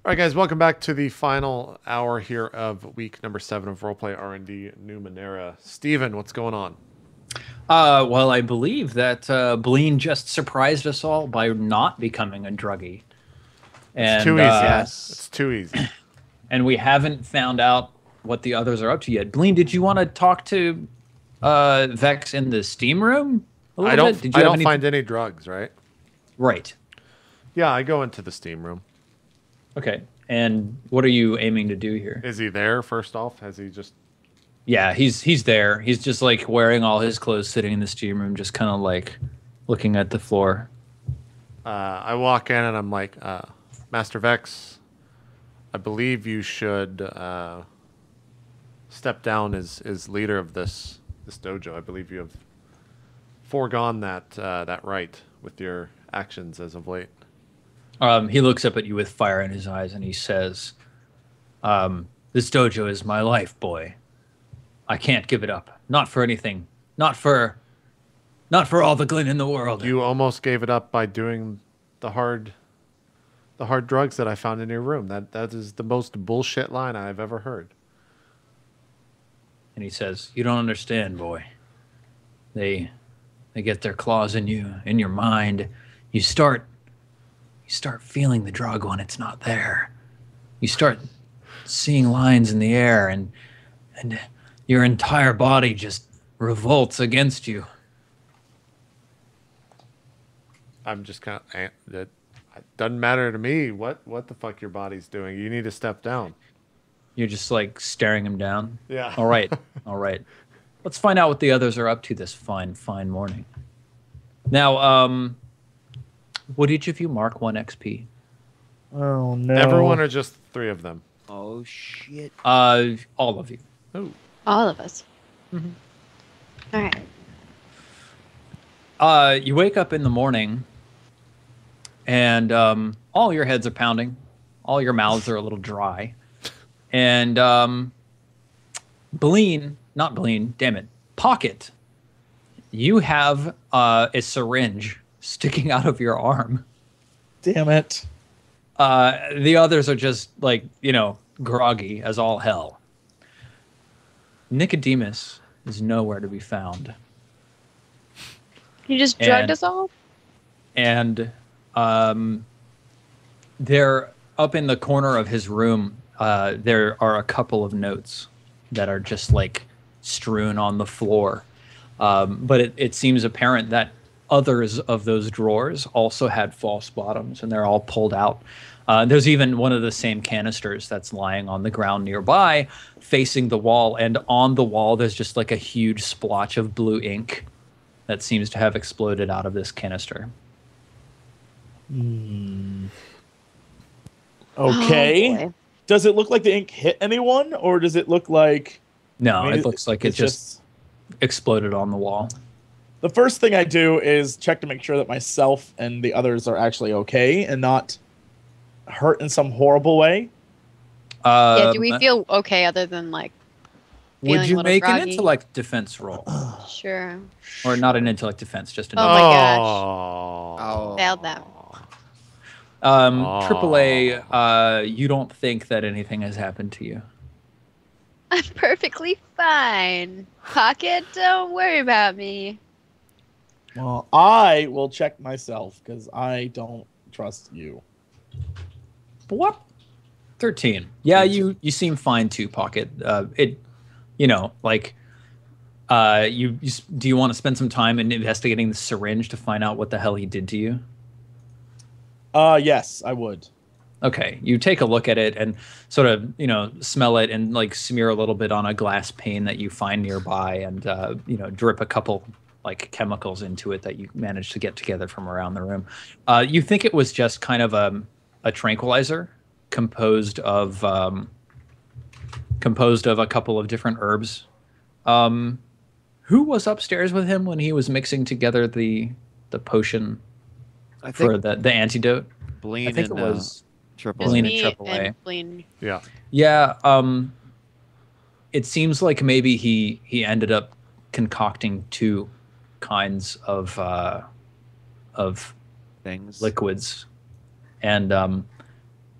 All right, guys, welcome back to the final hour here of week number 7 of RollPlay R&D Numenera. Steven, what's going on? Well, I believe that Bleen just surprised us all by not becoming a druggie. It's And, too easy. Yes. It's too easy. and we haven't found out what the others are up to yet. Bleen, did you want to talk to Vex in the steam room a little bit? Did you I have don't find any drugs, right? Right. Yeah, I go into the steam room. Okay. And what are you aiming to do here? Is he there, first off? Has he just... Yeah, he's there. He's just like wearing all his clothes, sitting in the steam room, just kind of like looking at the floor. I walk in and I'm like, Master Vex, I believe you should step down as leader of this dojo. I believe you have foregone that right with your actions as of late. He looks up at you with fire in his eyes and he says, this dojo is my life, boy. I can't give it up. Not for anything. Not for all the glint in the world. You almost gave it up by doing the hard drugs that I found in your room. That is the most bullshit line I've ever heard. And he says, you don't understand, boy. They get their claws in you, in your mind. You start feeling the drug when it's not there. You start seeing lines in the air and your entire body just revolts against you. I'm just kind of... It doesn't matter to me what the fuck your body's doing. You need to step down. You're just like staring him down? Yeah. All right. All right. Let's find out what the others are up to this fine morning. Now, would each of you mark 1 XP? Oh, no. Everyone or just 3 of them? Oh, shit. All of you. Oh. All of us. Mm-hmm. All right. You wake up in the morning, and all your heads are pounding. All your mouths are a little dry. And not Bleen, damn it, Pocket, you have a syringe sticking out of your arm. Damn it. The others are just like, groggy as all hell. Nicodemus is nowhere to be found. You just drugged us all? And they're up in the corner of his room. There are a couple of notes that are just like strewn on the floor. But it seems apparent that others of those drawers also had false bottoms, and they're all pulled out. There's even one of the same canisters that's lying on the ground nearby, facing the wall, and on the wall there's just like a huge splotch of blue ink that seems to have exploded out of this canister. Okay. Oh, Does it look like the ink hit anyone, or does it look like... No, I mean, it looks like it it's just exploded on the wall. The first thing I do is check to make sure that myself and the others are actually okay and not hurt in some horrible way. yeah, do we feel okay other than like feeling Would a you little make an groggy? intellect defense roll? Sure. Or not an intellect defense, just an Oh my gosh. Oh. Failed that. AAA, you don't think that anything has happened to you. I'm perfectly fine. Pocket, don't worry about me. Well, I will check myself because I don't trust you. What? 13. Yeah, you seem fine too, Pocket. Do you want to spend some time in investigating the syringe to find out what the hell he did to you? Yes, I would. Okay, you take a look at it and sort of, smell it and like smear a little bit on a glass pane that you find nearby and, drip a couple like chemicals into it that you managed to get together from around the room. You think it was just kind of a tranquilizer composed of a couple of different herbs. Who was upstairs with him when he was mixing together the potion for the antidote? Bleen I think and it was Triple Bleen A. and Triple A. And Bleen. Yeah. Yeah, it seems like maybe he ended up concocting 2 kinds of Things. liquids, and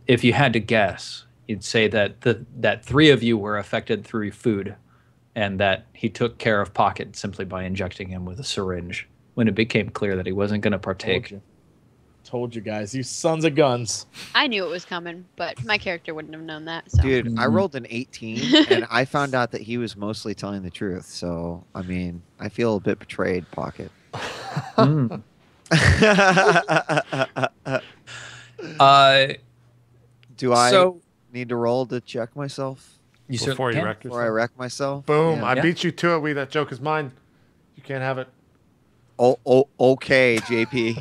if you had to guess, you'd say that that 3 of you were affected through food, and that he took care of Pocket simply by injecting him with a syringe when it became clear that he wasn't going to partake. Told you guys, you sons of guns. I knew it was coming, but my character wouldn't have known that. So. Dude, I rolled an 18, and I found out that he was mostly telling the truth. So, I mean, I feel a bit betrayed, Pocket. Mm. Do I So need to roll to check myself you Before certainly you can. wreck before I yourself. wreck myself? Boom! Yeah. I Yeah. beat you to it. That joke is mine. You can't have it. Oh, okay, JP.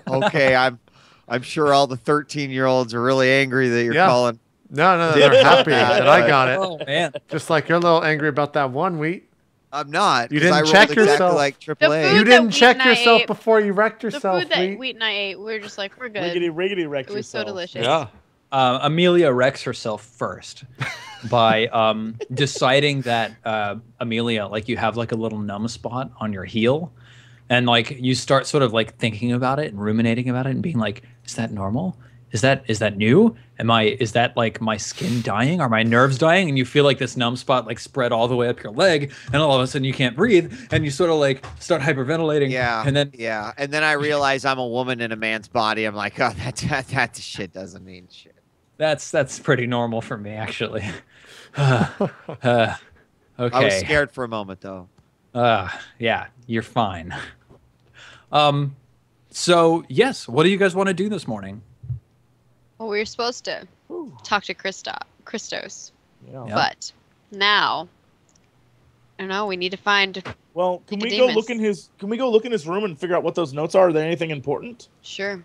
Okay, I'm sure all the 13-year-olds are really angry that you're Yeah. calling. No, they're happy that I got it. Oh man. Just like you're a little angry about that one wheat. I'm not. You 'cause I didn't rolled check exactly yourself. like The AAA. food You that didn't Wheat check and I yourself ate- before you wrecked The yourself. food that Wheat. Wheat and I ate, we were just like, we're good. Riggedy riggedy wrecked It was so yourself. delicious. Yeah. Amelia wrecks herself first by deciding that Amelia, like you have like a little numb spot on your heel, and like you start sort of like thinking about it and ruminating about it and being like, is that normal? Is that new? Is that like my skin dying? Are my nerves dying? And you feel like this numb spot like spread all the way up your leg, and all of a sudden you can't breathe, and you sort of like start hyperventilating. Yeah. And then And then I realize I'm a woman in a man's body. I'm like, oh, that shit doesn't mean shit. that's pretty normal for me actually. Okay. I was scared for a moment though. Yeah, you're fine. So yes, what do you guys want to do this morning? Well, we were supposed to talk to Christos, Yeah. Yeah. but now, I don't know. We need to find. Well, can we go Nicodemus. look in his? Can we go look in his room and figure out what those notes are? Are there anything important? Sure.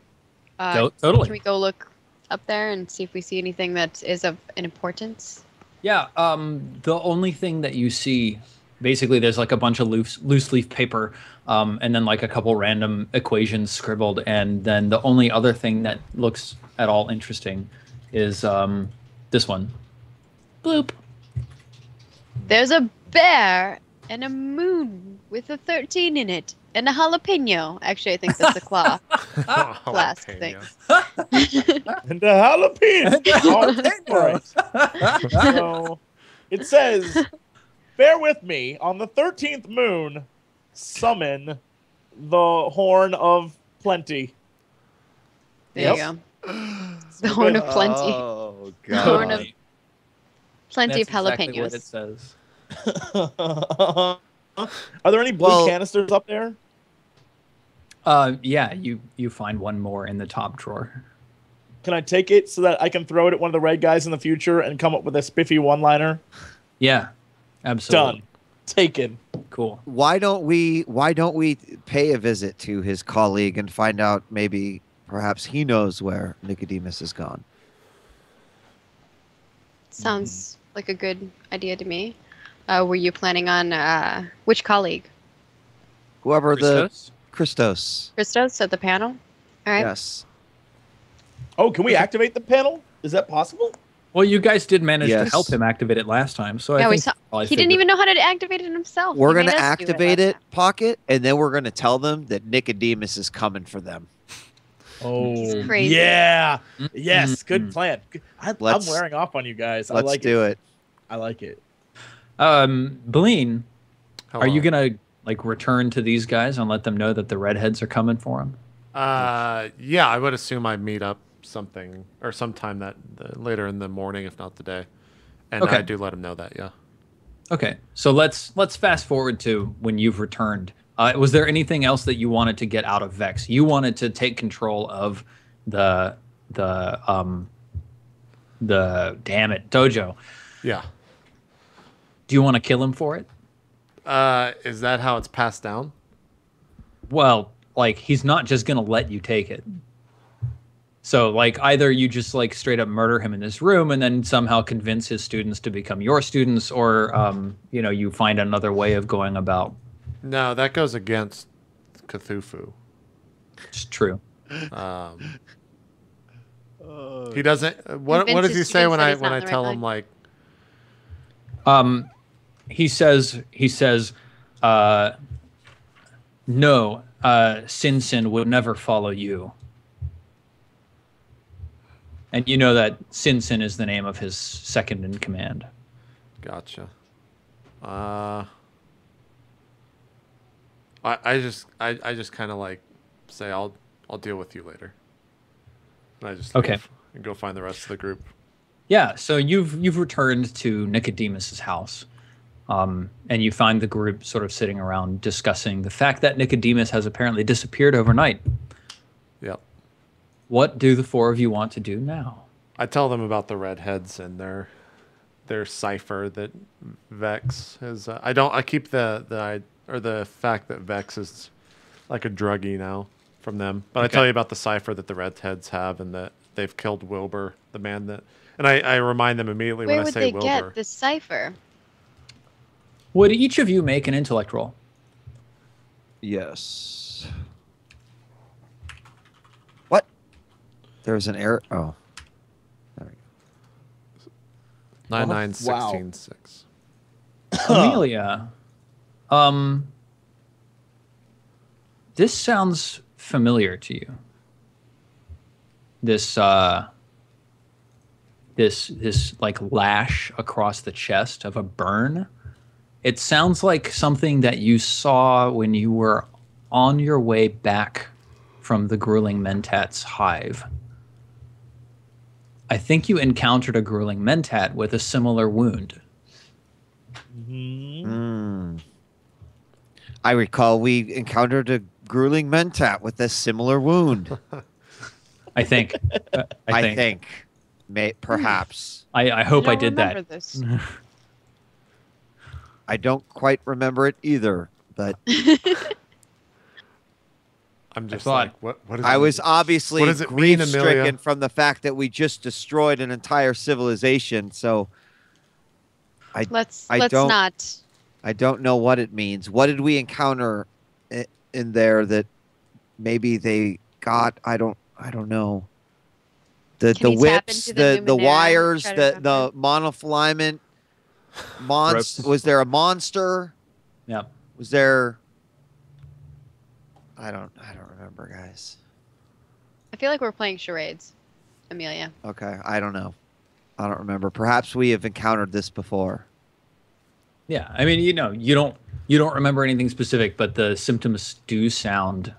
Totally. Can we go look up there and see if we see anything that is of an importance? Yeah. The only thing that you see, basically, there's like a bunch of loose leaf paper, and then like a couple random equations scribbled, and then the only other thing that looks at all interesting is this one. Bloop. There's a bear and a moon with a 13 in it and a jalapeno. Actually, I think that's a claw. Last thing. And a jalapeno. All right. So it says, "Bear with me. On the 13th moon, summon the horn of plenty." There you go. The horn of plenty. Oh Horn god. of plenty That's of exactly what jalapenos. it says. Are there any blue Well- canisters up there? Yeah, you find one more in the top drawer. Can I take it so that I can throw it at one of the red guys in the future and come up with a spiffy one-liner? Yeah, absolutely. Done. Taken. Cool. Why don't we pay a visit to his colleague and find out maybe perhaps he knows where Nicodemus is gone? Sounds like a good idea to me. Were you planning on which colleague? Whoever Christos? the Christos. Christos at the panel? All right. Yes. Oh, can we activate the panel? Is that possible? Well, you guys did manage to Yes. help him activate it last time, so Yeah, I we think saw. probably He didn't figured- even know how to activate it himself. We're He going made to us do activate last it, time. Pocket, and then we're going to tell them that Nicodemus is coming for them. Oh, He's crazy. yeah. Yes, good Mm-mm. plan. I'm Let's- wearing off on you guys. I Let's like do it. I like it. Beline, are you Hello. gonna like return to these guys and let them know that the redheads are coming for him? Yeah, I would assume I'd meet up something or sometime later in the morning, if not the day. And Okay. I do let him know that. Yeah. Okay, so let's fast forward to when you've returned. Was there anything else that you wanted to get out of Vex? You wanted to take control of the damn it dojo. Yeah. Do you want to kill him for it? Is that how it's passed down? Well, like he's not just gonna let you take it. So like either you just like straight up murder him in this room and then somehow convince his students to become your students, or you find another way of going about. No, that goes against Cthulhu. It's true. He doesn't. What does he Convinces say when Steven I that he's not in the tell right him line. like? He says, no, Sin would never follow you. And you know that Sinsin is the name of his second in command. Gotcha. I just kind of like say I'll deal with you later. And I just Okay. leave and go find the rest of the group. Yeah, so you've returned to Nicodemus's house, and you find the group sort of sitting around discussing the fact that Nicodemus has apparently disappeared overnight. Yep. What do the four of you want to do now? I tell them about the redheads and their cipher that Vex has. I keep the fact that Vex is like a druggie now from them. But I tell you about the cipher that the redheads have and that they've killed Wilbur, the man that. And I remind them immediately Where when I would say they Wilbur. get the cipher? Would each of you make an intellect roll? Yes. What? There's an error. Oh. There we go. 9, 9, Wow. 16, 6. Amelia, this sounds familiar to you. This like lash across the chest of a burn. It sounds like something that you saw when you were on your way back from the grueling mentat's hive. I think you encountered a grueling mentat with a similar wound. I recall we encountered a grueling mentat with a similar wound. I think. I think. Perhaps. I hope I don't did remember that. This. I don't quite remember it either, but I'm just thought- like, what is I it was mean? obviously What does it mean, grief-stricken Amelia? from the fact that we just destroyed an entire civilization. So Let's don't- not. I don't know what it means. What did we encounter in there that maybe they got? I don't know. The Can we tap whips, into the the Numenera wires, and try to the monofilament monster. Ropes. Was there a monster? Yeah. Was there? I don't remember, guys. I feel like we're playing charades, Amelia. Okay, I don't know. I don't remember. Perhaps we have encountered this before. Yeah. I mean, you don't remember anything specific, but the symptoms do sound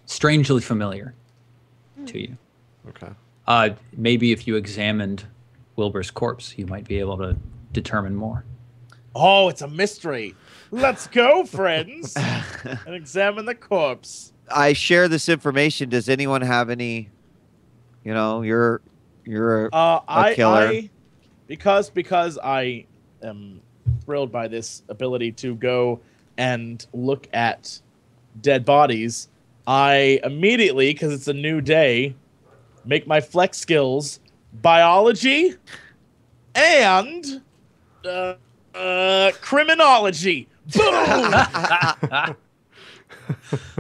strangely familiar to you. Okay. Maybe if you examined Wilbur's corpse, you might be able to determine more. Oh, it's a mystery. Let's go, friends, and examine the corpse. I share this information. Does anyone have any? You're a killer. Because I am thrilled by this ability to go and look at dead bodies. I immediately, because it's a new day, make my flex skills biology and criminology. Boom!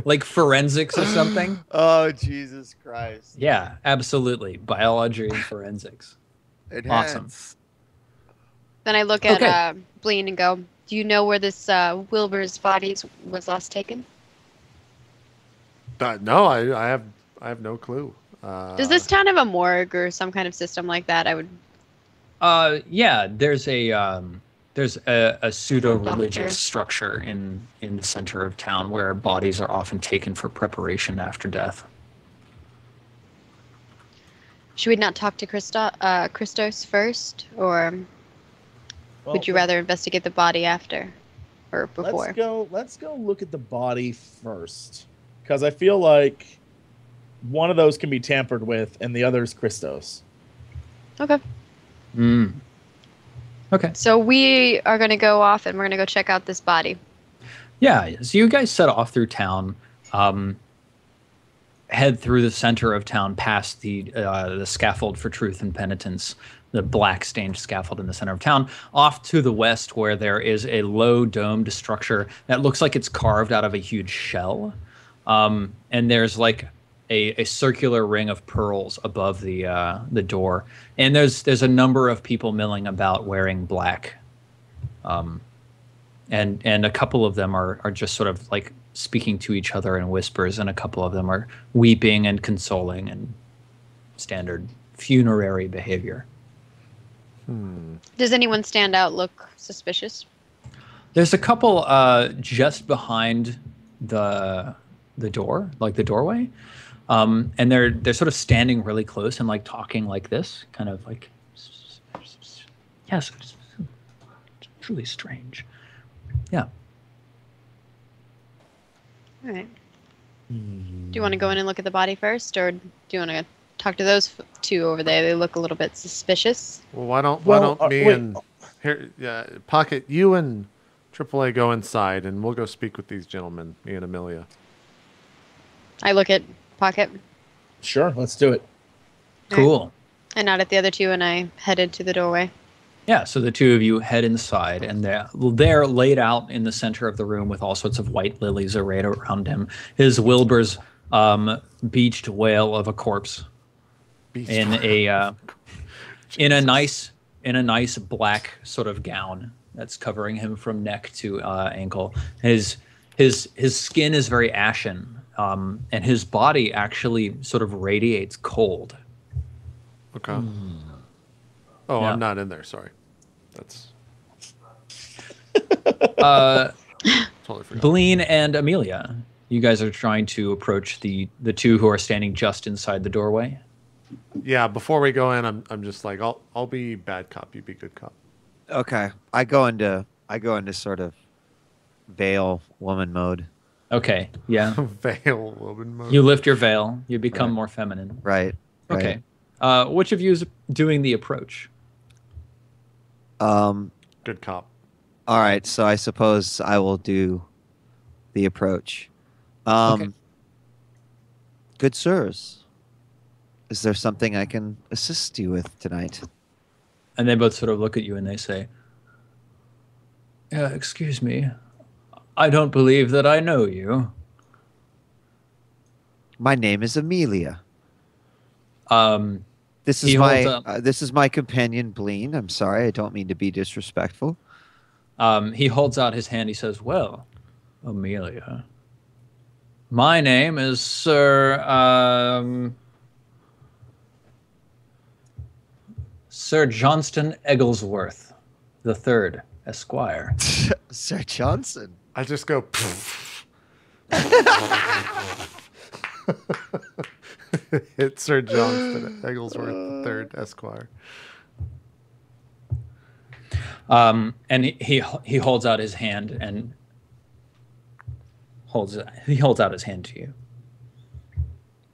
Like forensics or something? Oh, Jesus Christ! Yeah, absolutely. Biology and forensics. Awesome. Then I look at Okay. Bleen and go, "Do you know where this Wilbur's body was last taken? No, I have no clue. Does this town have a morgue or some kind of system like that?" I would. Yeah, there's a pseudo-religious structure in the center of town where bodies are often taken for preparation after death. Should we not talk to Christos first, or would you rather investigate the body after or before? Let's go look at the body first, because I feel like one of those can be tampered with, and the other is Christos. Okay. Okay. So we are going to go off and we're going to go check out this body. Yeah, so you guys set off through town, head through the center of town past the scaffold for truth and penitence, the black stained scaffold in the center of town, off to the west where there is a low domed structure that looks like it's carved out of a huge shell. And there's like a circular ring of pearls above the door. And there's a number of people milling about wearing black. And a couple of them are just sort of like speaking to each other in whispers, and a couple of them are weeping and consoling, and standard funerary behavior. Does anyone stand out, look suspicious? There's a couple just behind the door, like the doorway, and they're sort of standing really close and like talking like this, kind of like, yes, it's truly strange. Yeah. All right. Do you want to go in and look at the body first, or do you want to talk to those two over there? They look a little bit suspicious. Well, why don't me wait. and here, Pocket, you and AAA go inside, and we'll go speak with these gentlemen, me and Amelia. I look at Pocket. Sure, let's do it. Cool. I nod at the other two, and I headed to the doorway. Yeah, so the two of you head inside, and they're laid out in the center of the room with all sorts of white lilies arrayed around him. His Wilbur's beached whale of a corpse in a nice black sort of gown that's covering him from neck to ankle. His skin is very ashen, and his body actually sort of radiates cold. Okay. Oh, Yeah. I'm not in there. Sorry. That's totally forgot. Bleen and Amelia, you guys are trying to approach the two who are standing just inside the doorway. Yeah. Before we go in, I'm just like, I'll be bad cop. You be good cop. Okay. I go into sort of veil woman mode. Okay, yeah. Veil woman mode. You lift your veil. You become Right. more feminine. Right. Okay. Which of you is doing the approach? Good cop. All right, so I suppose I will do the approach. Okay. Good sirs, is there something I can assist you with tonight? And they both sort of look at you and they say, excuse me, I don't believe that I know you. My name is Amelia. This He is holds this is my companion Bleen. I'm sorry, I don't mean to be disrespectful. He holds out his hand. He says, well, Amelia, my name is Sir Johnston Egglesworth the Third, Esquire. Sir Johnson. I just go. It's Sir Johnston Egglesworth III, Esquire. And he holds out his hand and holds out his hand to you.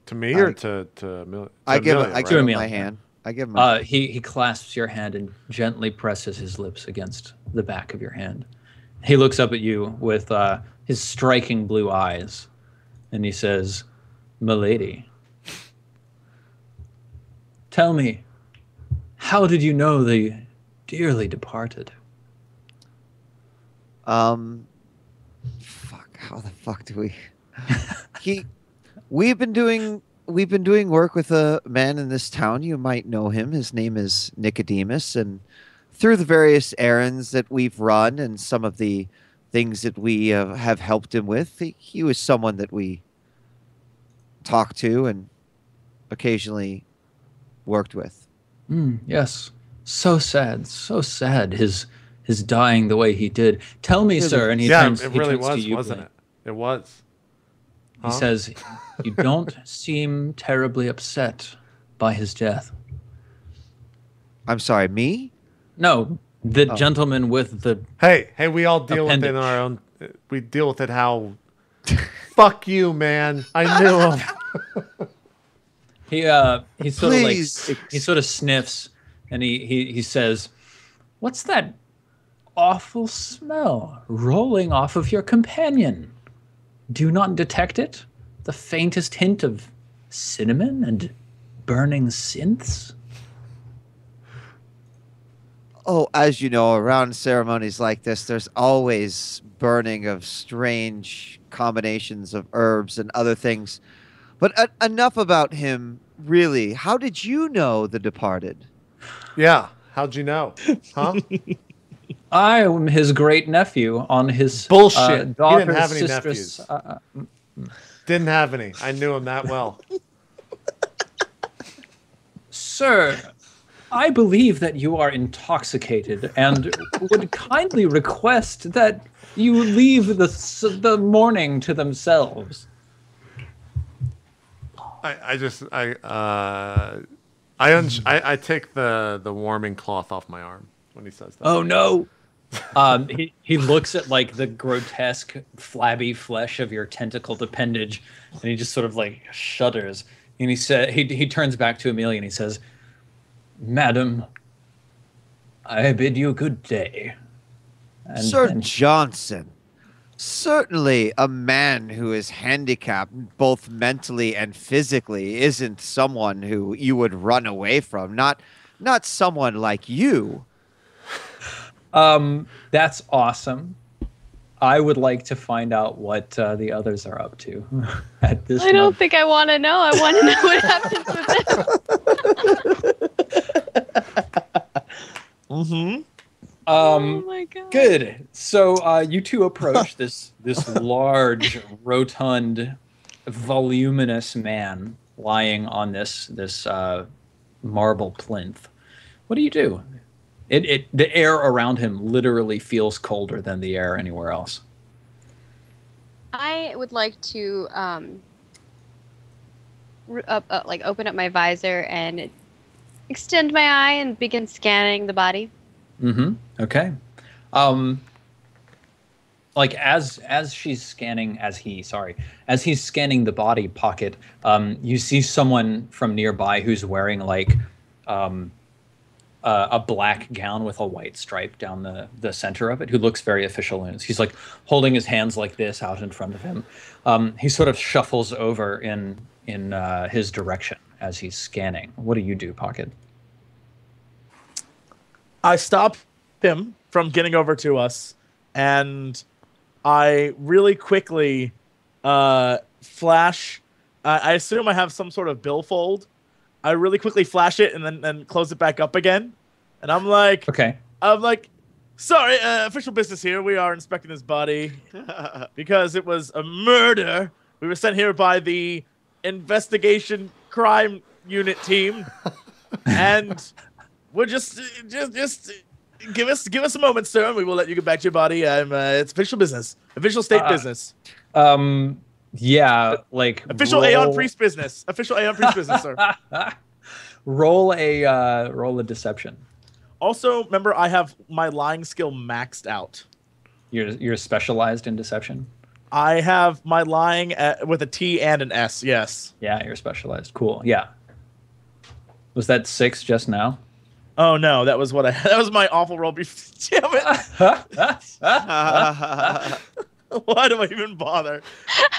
To me or to Amelia? I give Amelia, I right? give him Amelia. my hand. I give him my He clasps your hand and gently presses his lips against the back of your hand. He looks up at you with his striking blue eyes, and he says, "Milady, tell me, how did you know the dearly departed?" Fuck, how the fuck do we we've been doing work with a man in this town. You might know him. His name is Nicodemus, and through the various errands that we've run and some of the things that we have helped him with, he was someone that we talked to and occasionally worked with. Yes, so sad, his dying the way he did. Tell me, sir, and he Yeah, turns, it he really turns to was, you, wasn't Blaine. it? It was. He says, you don't seem terribly upset by his death. I'm sorry, me? No, the gentleman with the... Hey, we all deal with it in Appendage. our own. We deal with it how. Fuck you, man. I knew him. He sort Please. of like he sort of sniffs and he says, "What's that awful smell rolling off of your companion? Do you not detect it? The faintest hint of cinnamon and burning synths?" Oh, as you know, around ceremonies like this, there's always burning of strange combinations of herbs and other things. But enough about him, really. How did you know the departed? Yeah. How'd you know? Huh? I am his great nephew on his Bullshit. He daughter's didn't have any sister's. nephews. Didn't have any. I knew him that well. Sir, I believe that you are intoxicated and would kindly request that you leave the morning to themselves. I take the warming cloth off my arm when he says that. Oh no! He looks at like the grotesque, flabby flesh of your tentacled appendage, and he just sort of like shudders. And he turns back to Amelia and he says, "Madam, I bid you good day." Sir Johnson, certainly a man who is handicapped both mentally and physically isn't someone who you would run away from. Not someone like you. That's awesome. I would like to find out what the others are up to at this I don't think I want to know. I want to know what happens with him. Oh my god. Good. So you two approach this large, rotund, voluminous man lying on this marble plinth. What do you do? The air around him literally feels colder than the air anywhere else. I would like to like open up my visor and extend my eye and begin scanning the body. Mm-hmm. Okay. Like as he's scanning the body pocket, you see someone from nearby who's wearing like a black gown with a white stripe down the center of it, who looks very official. And he's like holding his hands like this out in front of him. He sort of shuffles over in his direction as he's scanning. What do you do, Pocket? I stop him from getting over to us, and I really quickly flash. I assume I have some sort of billfold. I really quickly flash it and then close it back up again. And I'm like, okay. Sorry, official business here. We are inspecting this body because it was a murder. We were sent here by the investigation crime unit team, and we're just give us a moment, sir, and we will let you get back to your body. It's official business, official state business. Yeah, like official Aeon Priest business. Official Aeon Priest business, sir. Roll a deception. Also, remember, I have my lying skill maxed out. You're specialized in deception? I have my lying with a T and an S, yes. Yeah, you're specialized. Cool. Yeah. Was that 6 just now? Oh no, that was that was my awful roll. Damn it. Why do I even bother?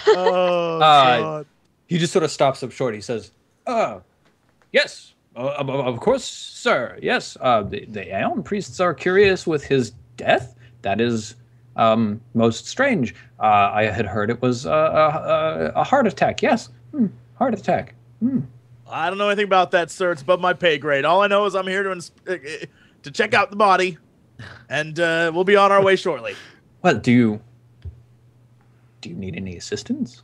Oh, God. He just sort of stops up short. He says, yes, of course, sir. Yes, the Aeon priests are curious with his death. That is most strange. I had heard it was a heart attack. Yes, heart attack. I don't know anything about that, sir. It's above my pay grade. All I know is I'm here to check out the body, and we'll be on our way shortly. Well, do you need any assistance?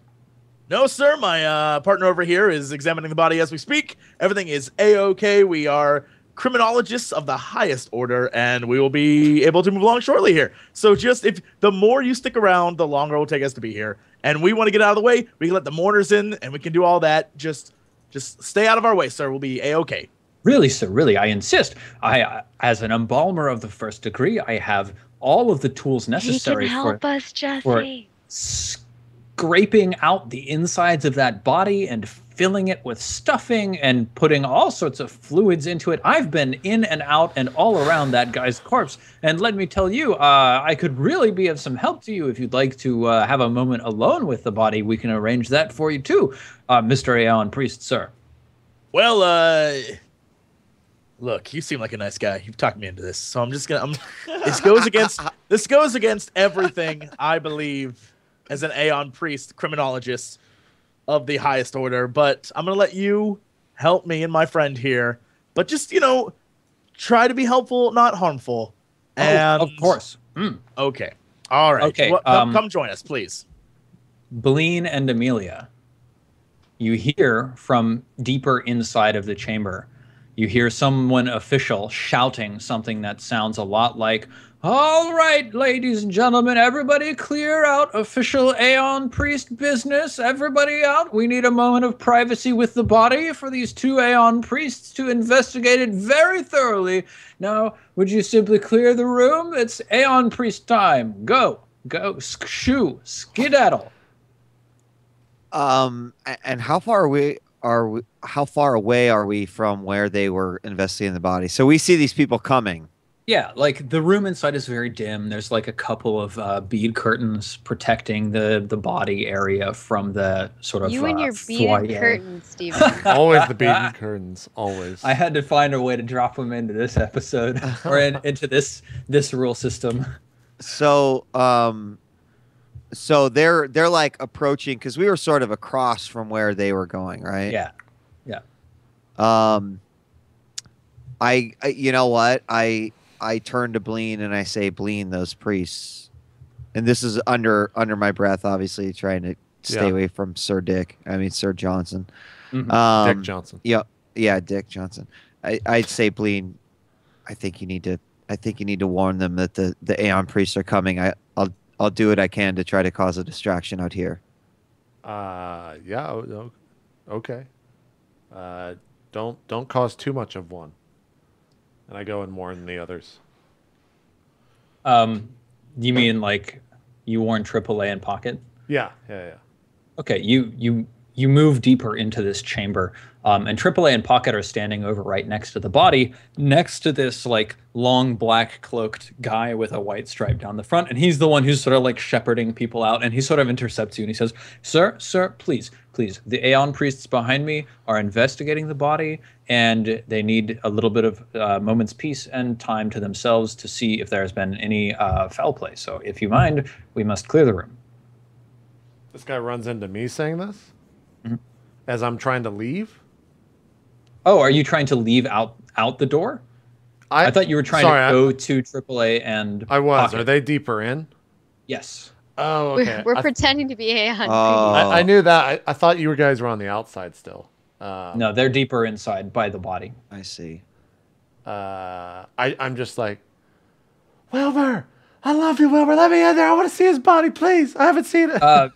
No, sir. My partner over here is examining the body as we speak. Everything is A-OK. We are criminologists of the highest order, and we will be able to move along shortly here. So just if the more you stick around, the longer it will take us to be here. And we want to get out of the way. We can let the mourners in, and we can do all that. Just stay out of our way, sir. We'll be A-OK. Really, sir, really, I insist. I, as an embalmer of the first degree, I have all of the tools necessary he can help us, Jesse. For scraping out the insides of that body and filling it with stuffing and putting all sorts of fluids into it. I've been in and out and all around that guy's corpse. And let me tell you, I could really be of some help to you if you'd like to have a moment alone with the body. We can arrange that for you too, Mr. Aeon Priest, sir. Well, look, you seem like a nice guy. You've talked me into this, so I'm just gonna. This goes against everything I believe as an Aeon Priest, criminologist of the highest order. But I'm gonna let you help me and my friend here. But just try to be helpful, not harmful. And of course. Okay. All right. Okay. Well, come join us, please. Beline and Amelia, you hear from deeper inside of the chamber. you hear someone official shouting something that sounds a lot like, "All right, ladies and gentlemen, everybody clear out. Official Aeon Priest business. Everybody out. We need a moment of privacy with the body for these 2 Aeon Priests to investigate it very thoroughly. Now, would you simply clear the room? It's Aeon Priest time. Go. Go. Shoo. Skedaddle." And how far away are we from where they were investigating the body? So we see these people coming. Yeah, like the room inside is very dim. There's like a couple of bead curtains protecting the body area from the sort of You and your foyer. beaded curtains, Steven. Always the beaten curtains. Always. I had to find a way to drop them into this episode or into this rule system. So, so they're like approaching because we were sort of across from where they were going, right? Yeah. I you know what? I turn to Bleen and I say, "Bleen, those priests," and this is under my breath, obviously trying to stay away from Sir Johnson. Mm-hmm. Dick Johnson. Yeah, Dick Johnson. I'd say, Bleen, I think you need to warn them that the Aeon priests are coming. I'll do what I can to try to cause a distraction out here. Yeah. Okay. Don't cause too much of one. And I go and warn the others. You mean like you warn AAA and Pocket? Yeah. Okay, you move deeper into this chamber, and AAA and Pocket are standing over right next to the body, next to this like long black cloaked guy with a white stripe down the front, and he's the one who's sort of like shepherding people out, and he sort of intercepts you and he says, Sir, please, the Aeon priests behind me are investigating the body, and they need a little bit of moment's peace and time to themselves to see if there has been any foul play. So if you mind, we must clear the room." This guy runs into me saying this as I'm trying to leave. Oh, are you trying to leave out the door? I thought you were trying to go to AAA and I was. Pocket. Are they deeper in? Yes. Oh, okay. We're pretending to be Aeon. I knew that. I thought you guys were on the outside still. No, they're deeper inside by the body. I see. I'm just like, Wilbur, I love you, Wilbur. Let me in there. I want to see his body, please. I haven't seen it.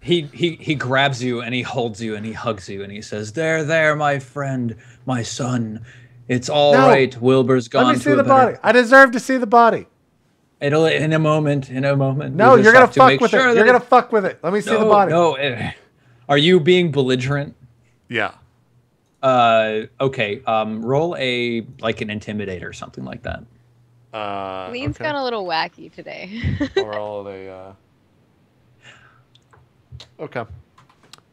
He grabs you and he holds you and he hugs you and he says, there, my friend, my son. It's all right. Wilbur's gone. Let me see the body. I deserve to see the body. It'll in a moment. No, you're gonna fuck with it. You're gonna fuck with it. Let me see the body. No. Are you being belligerent? Yeah. Okay. Roll an intimidator or something like that. Lean's gone a little wacky today. Or all a. Okay.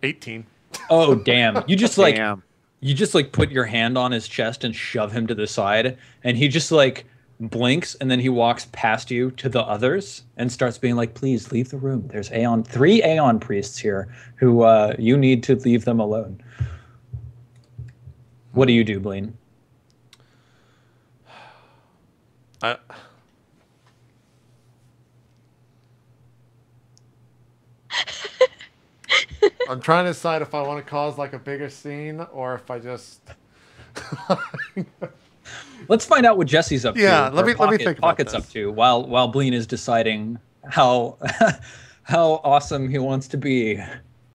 18. Oh damn! You just Damn. you just like put your hand on his chest and shove him to the side, and he just like blinks, and then he walks past you to the others and starts being like, "Please leave the room. There's 3 Aeon priests here who you need to leave them alone." What do you do, Blaine? I'm trying to decide if I want to cause like a bigger scene or if I just. Let's find out what Jesse's up to. Yeah, let me think about Pocket's this. up to while Blaine is deciding how awesome he wants to be.